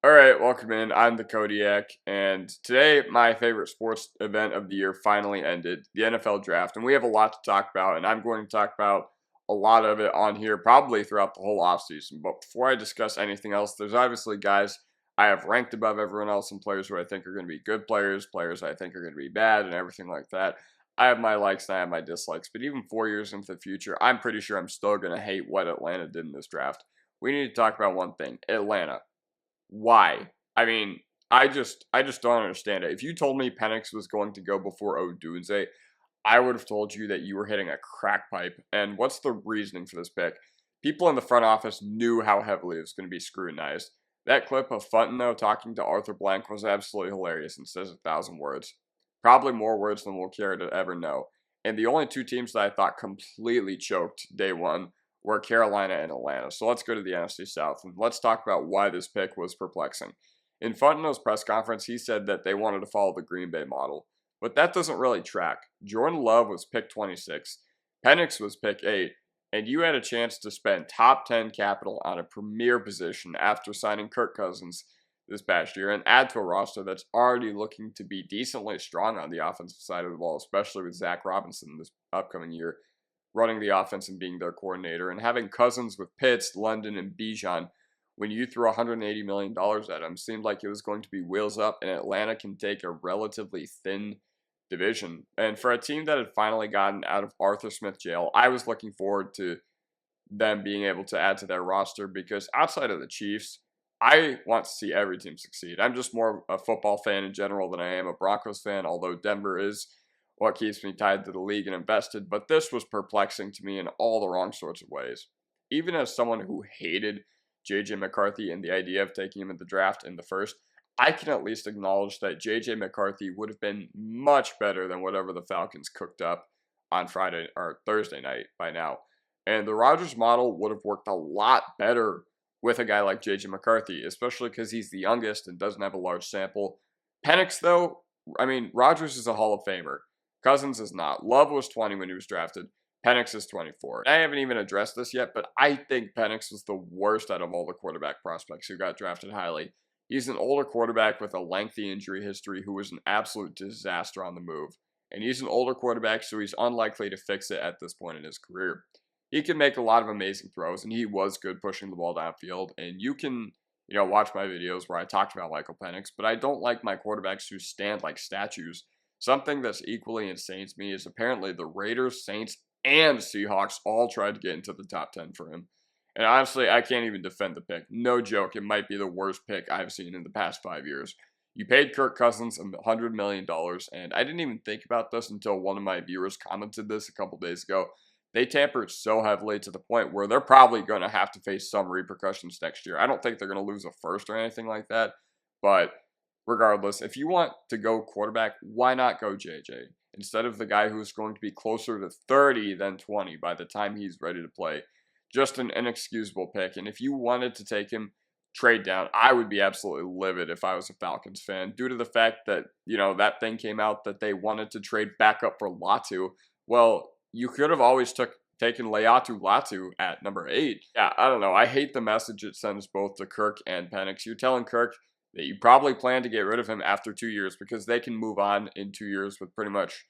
All right, welcome in. I'm the Kodiak, and today my favorite sports event of the year finally ended, the NFL Draft, and we have a lot to talk about, and I'm going to talk about a lot of it on here, probably throughout the whole offseason. But before I discuss anything else, there's obviously guys I have ranked above everyone else and players who I think are going to be good players, players I think are going to be bad, and everything like that. I have my likes and I have my dislikes, but even 4 years into the future, I'm pretty sure I'm still going to hate what Atlanta did in this draft. We need to talk about one thing, Atlanta. Why? I mean, I just don't understand it. If you told me Penix was going to go before Odunze, I would have told you that you were hitting a crack pipe. And what's the reasoning for this pick? People in the front office knew how heavily it was going to be scrutinized. That clip of Fontenot talking to Arthur Blank was absolutely hilarious and says 1,000 words. Probably more words than we'll care to ever know. And the only two teams that I thought completely choked day one were Carolina and Atlanta. So let's go to the NFC South and let's talk about why this pick was perplexing. In Fontenot's press conference, he said that they wanted to follow the Green Bay model, but that doesn't really track. Jordan Love was pick 26, Penix was pick 8, and you had a chance to spend top 10 capital on a premier position after signing Kirk Cousins this past year and add to a roster that's already looking to be decently strong on the offensive side of the ball, especially with Zach Robinson this upcoming year running the offense and being their coordinator, and having Cousins with Pitts, London, and Bijan when you threw $180 million at him seemed like it was going to be wheels up, and Atlanta can take a relatively thin division. And for a team that had finally gotten out of Arthur Smith jail, I was looking forward to them being able to add to their roster because outside of the Chiefs, I want to see every team succeed. I'm just more a football fan in general than I am a Broncos fan, although Denver is what keeps me tied to the league and invested. But this was perplexing to me in all the wrong sorts of ways. Even as someone who hated J.J. McCarthy and the idea of taking him in the draft in the first, I can at least acknowledge that J.J. McCarthy would have been much better than whatever the Falcons cooked up on Friday or Thursday night by now. And the Rodgers model would have worked a lot better with a guy like J.J. McCarthy, especially because he's the youngest and doesn't have a large sample. Penix, though, I mean, Rodgers is a Hall of Famer. Cousins is not. Love was 20 when he was drafted. Penix is 24. I haven't even addressed this yet, but I think Penix was the worst out of all the quarterback prospects who got drafted highly. He's an older quarterback with a lengthy injury history who was an absolute disaster on the move. And he's an older quarterback, so he's unlikely to fix it at this point in his career. He can make a lot of amazing throws, and he was good pushing the ball downfield. And you can, watch my videos where I talked about Michael Penix, but I don't like my quarterbacks who stand like statues. Something that's equally insane to me is apparently the Raiders, Saints, and Seahawks all tried to get into the top 10 for him. And honestly, I can't even defend the pick. No joke, it might be the worst pick I've seen in the past 5 years. You paid Kirk Cousins $100 million, and I didn't even think about this until one of my viewers commented this a couple days ago. They tampered so heavily to the point where they're probably going to have to face some repercussions next year. I don't think they're going to lose a first or anything like that, but regardless, if you want to go quarterback, why not go JJ instead of the guy who's going to be closer to 30 than 20 by the time he's ready to play? Just an inexcusable pick. And if you wanted to take him, trade down. I would be absolutely livid if I was a Falcons fan due to the fact that, that thing came out that they wanted to trade back up for Latu. Well, you could have always taken Leatu Latu at number 8. Yeah, I don't know. I hate the message it sends both to Kirk and Penix. You're telling Kirk that you probably plan to get rid of him after 2 years because they can move on in 2 years with pretty much,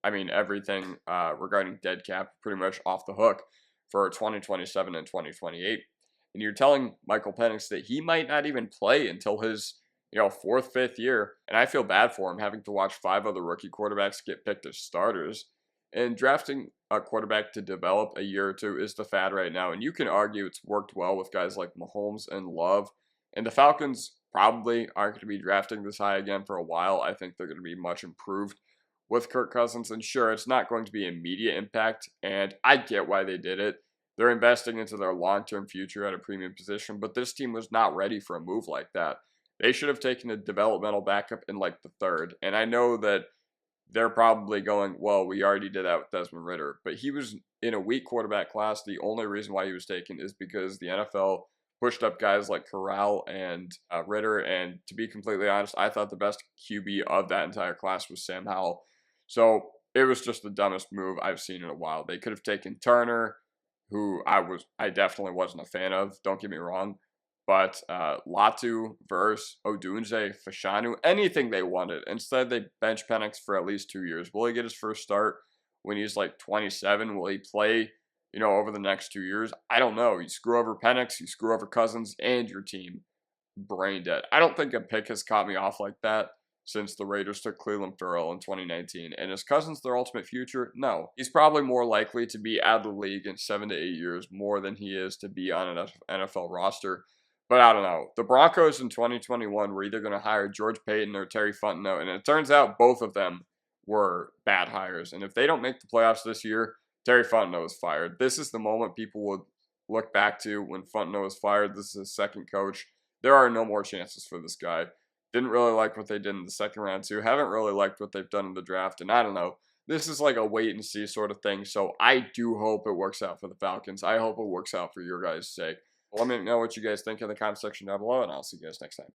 everything regarding dead cap pretty much off the hook for 2027 and 2028. And you're telling Michael Penix that he might not even play until his, fourth, fifth year. And I feel bad for him having to watch 5 other rookie quarterbacks get picked as starters. And drafting a quarterback to develop a year or two is the fad right now. And you can argue it's worked well with guys like Mahomes and Love. And the Falcons probably aren't going to be drafting this high again for a while. I think they're going to be much improved with Kirk Cousins. And sure, it's not going to be immediate impact. And I get why they did it. They're investing into their long-term future at a premium position. But this team was not ready for a move like that. They should have taken a developmental backup in like the third. And I know that they're probably going, well, we already did that with Desmond Ridder. But he was in a weak quarterback class. The only reason why he was taken is because the NFL pushed up guys like Corral and Ridder. And to be completely honest, I thought the best QB of that entire class was Sam Howell. So it was just the dumbest move I've seen in a while. They could have taken Turner, who I definitely wasn't a fan of. Don't get me wrong. But Latu versus Odunze, Fashanu, anything they wanted. Instead, they bench Penix for at least 2 years. Will he get his first start when he's like 27? Will he play, over the next 2 years? I don't know. You screw over Penix, you screw over Cousins, and your team brain dead. I don't think a pick has caught me off like that since the Raiders took Cleveland Farrell in 2019. And is Cousins their ultimate future? No. He's probably more likely to be out of the league in 7 to 8 years more than he is to be on an NFL roster. But I don't know. The Broncos in 2021 were either going to hire George Paton or Terry Fontenot, and it turns out both of them were bad hires. And if they don't make the playoffs this year, Terry Fontenot is fired. This is the moment people would look back to when Fontenot was fired. This is his second coach. There are no more chances for this guy. Didn't really like what they did in the second round, too. Haven't really liked what they've done in the draft. And I don't know. This is like a wait and see sort of thing. So I do hope it works out for the Falcons. I hope it works out for your guys' sake. Let me know what you guys think in the comment section down below, and I'll see you guys next time.